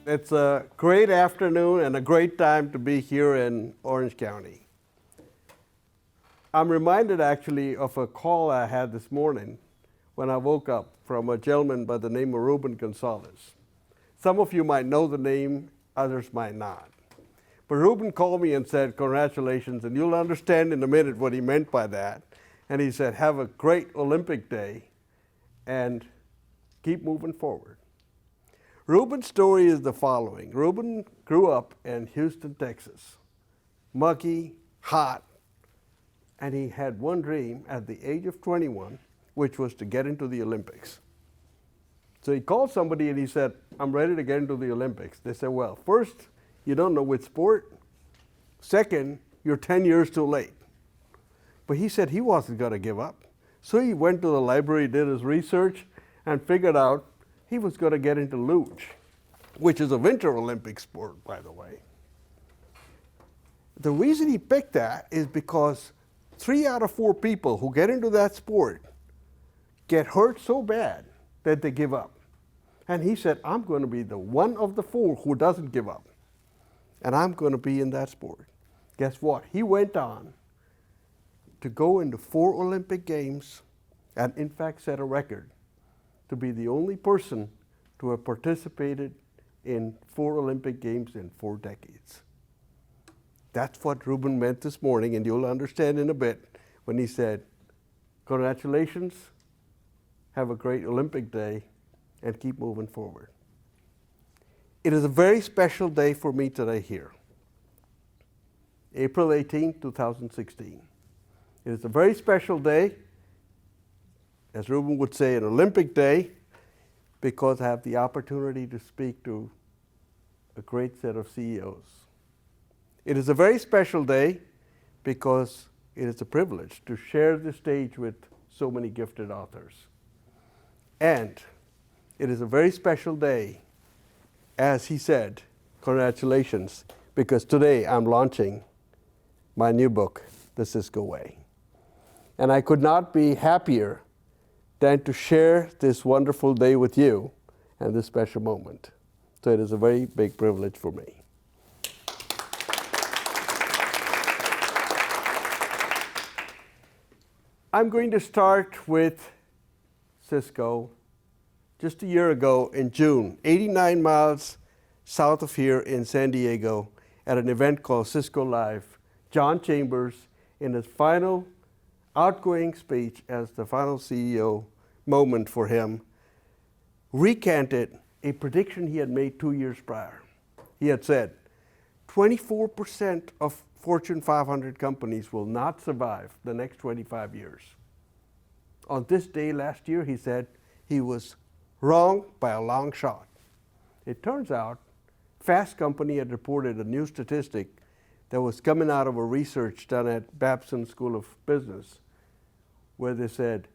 It's a great afternoon and a great time to be here in Orange County. I'm reminded actually of a call I had this morning when I woke up from a gentleman by the name of Ruben Gonzalez. Some of you might know the name, others might not. But Ruben called me and said, congratulations, and you'll understand in a minute what he meant by that. And he said, have a great Olympic day and keep moving forward. Ruben's story is the following. Ruben grew up in Houston, Texas, muggy, hot, and he had one dream at the age of 21, which was to get into the Olympics. So he called somebody and he said, I'm ready to get into the Olympics. They said, well, first, you don't know which sport. Second, you're 10 years too late. But he said he wasn't going to give up. So he went to the library, did his research, and figured out he was going to get into luge, which is a winter Olympic sport, by the way. The reason he picked that is because 3 out of 4 people who get into that sport get hurt so bad that they give up. And he said, I'm going to be the one of the 4 who doesn't give up. And I'm going to be in that sport. Guess what? He went on to go into 4 Olympic Games and in fact set a record to be the only person to have participated in 4 Olympic Games in 4 decades. That's what Ruben meant this morning, and you'll understand in a bit when he said, congratulations, have a great Olympic day, and keep moving forward. It is a very special day for me today here, April 18, 2016. It is a very special day, as Ruben would say, an Olympic day, because I have the opportunity to speak to a great set of CEOs. It is a very special day because it is a privilege to share the stage with so many gifted authors. And it is a very special day, as he said, congratulations, because today I'm launching my new book, The Cisco Way. And I could not be happier than to share this wonderful day with you and this special moment. So it is a very big privilege for me. I'm going to start with Cisco. Just a year ago in June, 89 miles south of here in San Diego, at an event called Cisco Live, John Chambers, in his final outgoing speech as the final CEO moment for him, recanted a prediction he had made 2 years prior. He had said, 24% of Fortune 500 companies will not survive the next 25 years. On this day last year, he said he was wrong by a long shot. It turns out, Fast Company had reported a new statistic that was coming out of a research done at Babson School of Business, where they said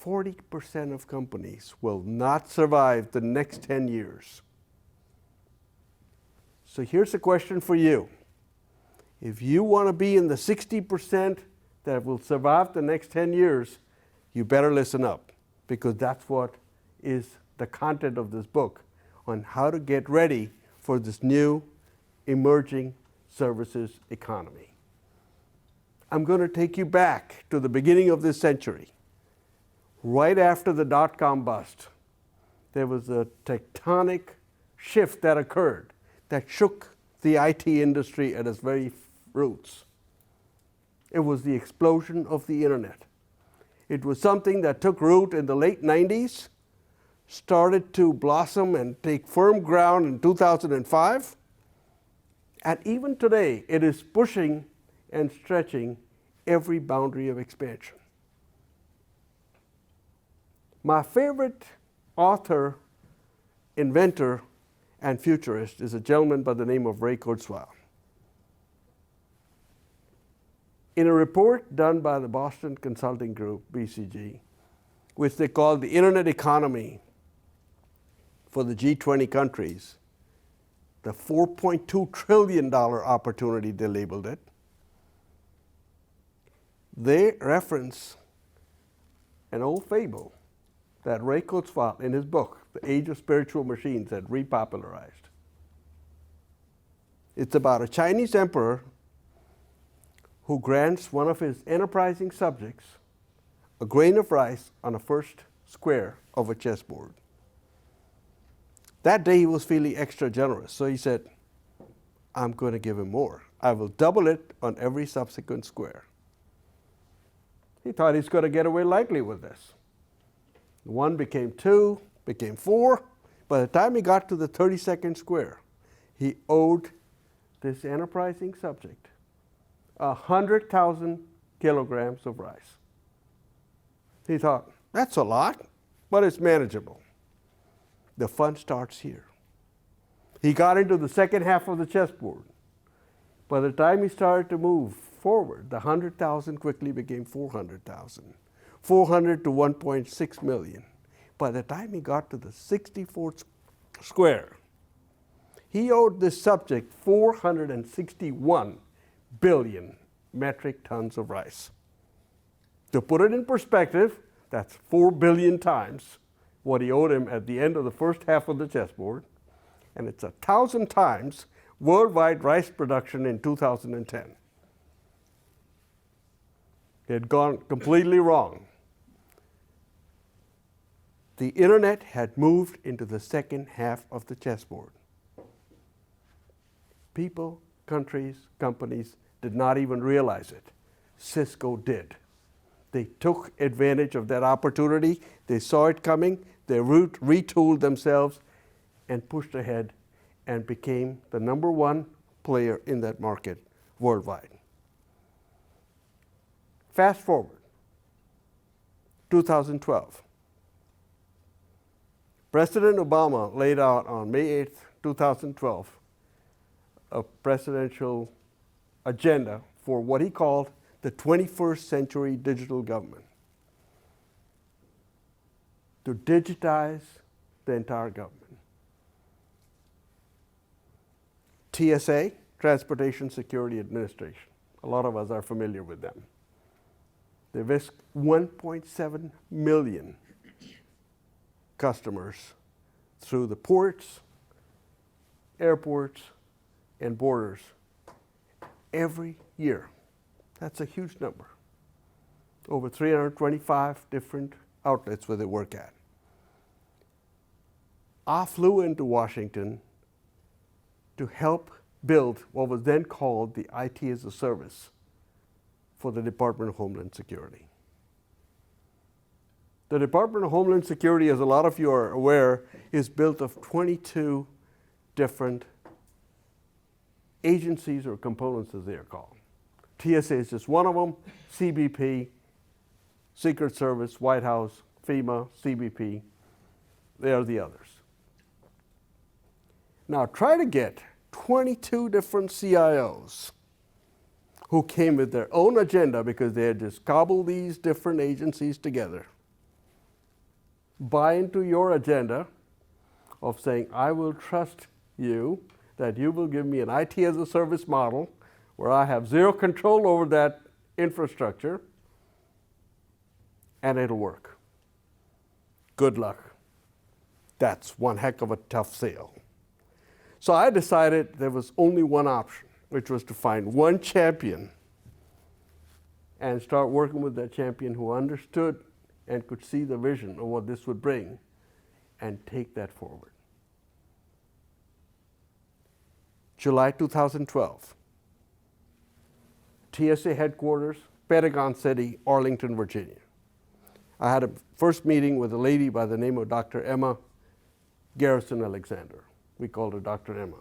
40% of companies will not survive the next 10 years. So here's a question for you. If you want to be in the 60% that will survive the next 10 years, you better listen up, because that's what is the content of this book on how to get ready for this new emerging services economy. I'm going to take you back to the beginning of this century. Right after the dot-com bust, there was a tectonic shift that occurred that shook the IT industry at its very roots. It was the explosion of the internet. It was something that took root in the late 90s, started to blossom and take firm ground in 2005, and even today it is pushing and stretching every boundary of expansion. My favorite author, inventor, and futurist is a gentleman by the name of Ray Kurzweil. In a report done by the Boston Consulting Group, BCG, which they call the Internet Economy for the G20 countries, the $4.2 trillion opportunity, they labeled it, they reference an old fable that Ray Kurzweil, in his book, The Age of Spiritual Machines, had repopularized. It's about a Chinese emperor who grants one of his enterprising subjects a grain of rice on the first square of a chessboard. That day he was feeling extra generous, so he said, I'm going to give him more. I will double it on every subsequent square. He thought he's going to get away lightly with this. 1 became 2, became 4. By the time he got to the 32nd square, he owed this enterprising subject 100,000 kilograms of rice. He thought, that's a lot, but it's manageable. The fun starts here. He got into the second half of the chessboard. By the time he started to move forward, the 100,000 quickly became 400,000. 400 to 1.6 million. By the time he got to the 64th square, he owed this subject 461 billion metric tons of rice. To put it in perspective, that's 4 billion times what he owed him at the end of the first half of the chessboard, and it's 1,000 times worldwide rice production in 2010. It had gone completely wrong. The internet had moved into the second half of the chessboard. People, countries, companies did not even realize it. Cisco did. They took advantage of that opportunity. They saw it coming. They retooled themselves and pushed ahead and became the number one player in that market worldwide. Fast forward, 2012. President Obama laid out on May 8th, 2012, a presidential agenda for what he called the 21st century digital government. To digitize the entire government. TSA, Transportation Security Administration. A lot of us are familiar with them. They whisked 1.7 million customers through the ports, airports, and borders every year. That's a huge number. Over 325 different outlets where they work at. I flew into Washington to help build what was then called the IT as a Service for the Department of Homeland Security. The Department of Homeland Security, as a lot of you are aware, is built of 22 different agencies or components, as they are called. TSA is just one of them, CBP, Secret Service, White House, FEMA, CBP, they are the others. Now try to get 22 different CIOs who came with their own agenda because they had just cobbled these different agencies together, buy into your agenda of saying, I will trust you that you will give me an IT as a service model where I have zero control over that infrastructure, and it'll work. Good luck. That's one heck of a tough sale. So I decided there was only one option, which was to find one champion and start working with that champion who understood and could see the vision of what this would bring and take that forward. July 2012. TSA headquarters, Pentagon City, Arlington, Virginia. I had a first meeting with a lady by the name of Dr. Emma Garrison Alexander. We called her Dr. Emma.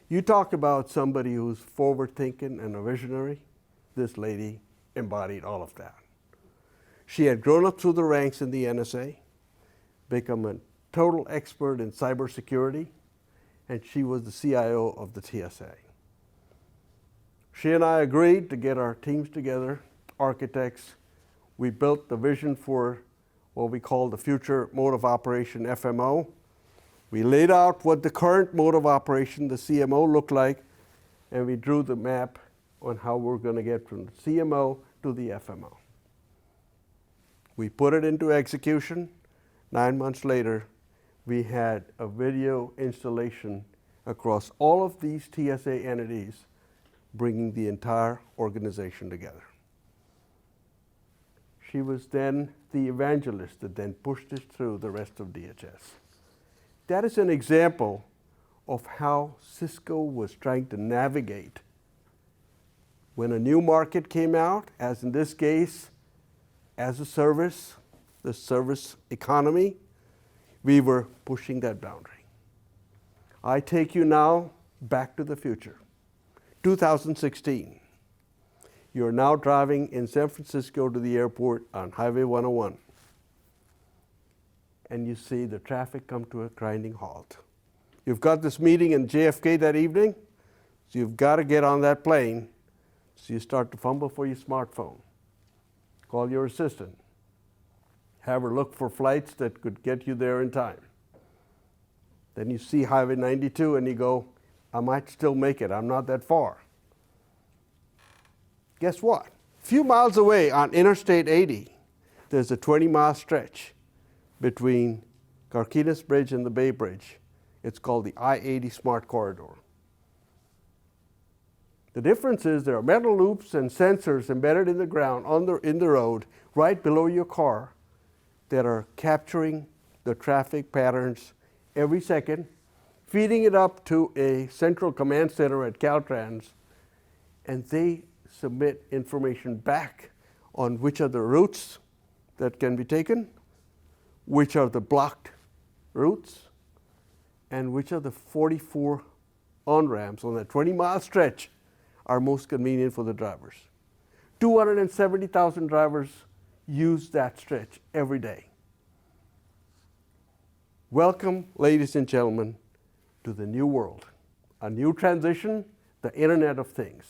You talk about somebody who's forward-thinking and a visionary. This lady embodied all of that. She had grown up through the ranks in the NSA, become a total expert in cybersecurity, and she was the CIO of the TSA. She and I agreed to get our teams together, architects. We built the vision for what we call the future mode of operation, FMO. We laid out what the current mode of operation, the CMO, looked like, and we drew the map on how we're going to get from the CMO to the FMO. We put it into execution. 9 months later, we had a video installation across all of these TSA entities, bringing the entire organization together. She was then the evangelist that then pushed it through the rest of DHS. That is an example of how Cisco was trying to navigate when a new market came out, as in this case, as a service, the service economy. We were pushing that boundary. I take you now back to the future. 2016. You're now driving in San Francisco to the airport on Highway 101. And you see the traffic come to a grinding halt. You've got this meeting in JFK that evening, so you've got to get on that plane. So you start to fumble for your smartphone. Call your assistant. Have her look for flights that could get you there in time. Then you see Highway 92 and you go, I might still make it. I'm not that far. Guess what? A few miles away on Interstate 80, there's a 20-mile stretch between Carquinez Bridge and the Bay Bridge. It's called the I-80 Smart Corridor. The difference is there are metal loops and sensors embedded in the ground in the road right below your car that are capturing the traffic patterns every second, feeding it up to a central command center at Caltrans, and they submit information back on which are the routes that can be taken, which are the blocked routes, and which are the 44 on-ramps on that 20-mile stretch are most convenient for the drivers. 270,000 drivers use that stretch every day. Welcome, ladies and gentlemen, to the new world, a new transition, the Internet of Things.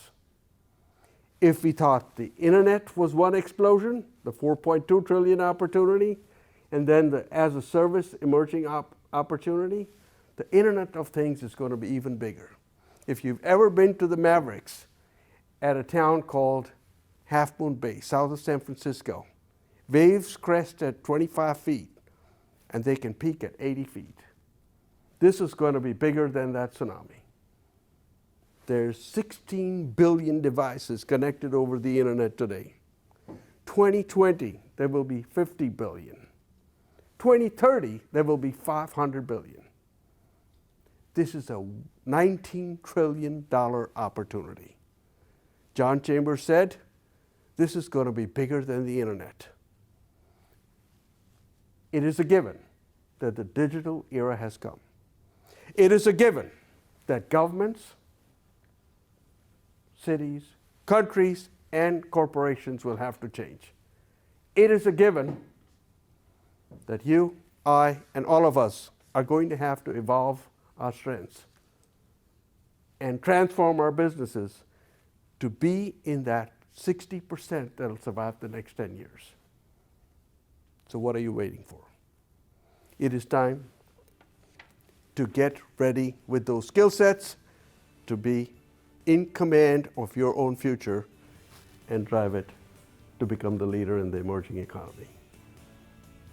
If we thought the Internet was one explosion, the 4.2 trillion opportunity, and then the as-a-service emerging opportunity, the Internet of Things is going to be even bigger. If you've ever been to the Mavericks at a town called Half Moon Bay, south of San Francisco, waves crest at 25 feet, and they can peak at 80 feet. This is going to be bigger than that tsunami. There's 16 billion devices connected over the internet today. 2020, there will be 50 billion. 2030, there will be 500 billion. This is a $19 trillion opportunity. John Chambers said, this is going to be bigger than the internet. It is a given that the digital era has come. It is a given that governments, cities, countries, and corporations will have to change. It is a given that you, I, and all of us are going to have to evolve our strengths and transform our businesses to be in that 60% that'll survive the next 10 years. So what are you waiting for? It is time to get ready with those skill sets to be in command of your own future and drive it to become the leader in the emerging economy.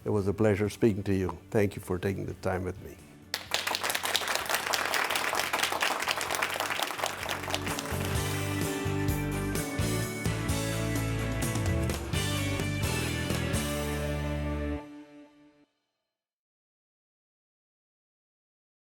It was a pleasure speaking to you. Thank you for taking the time with me.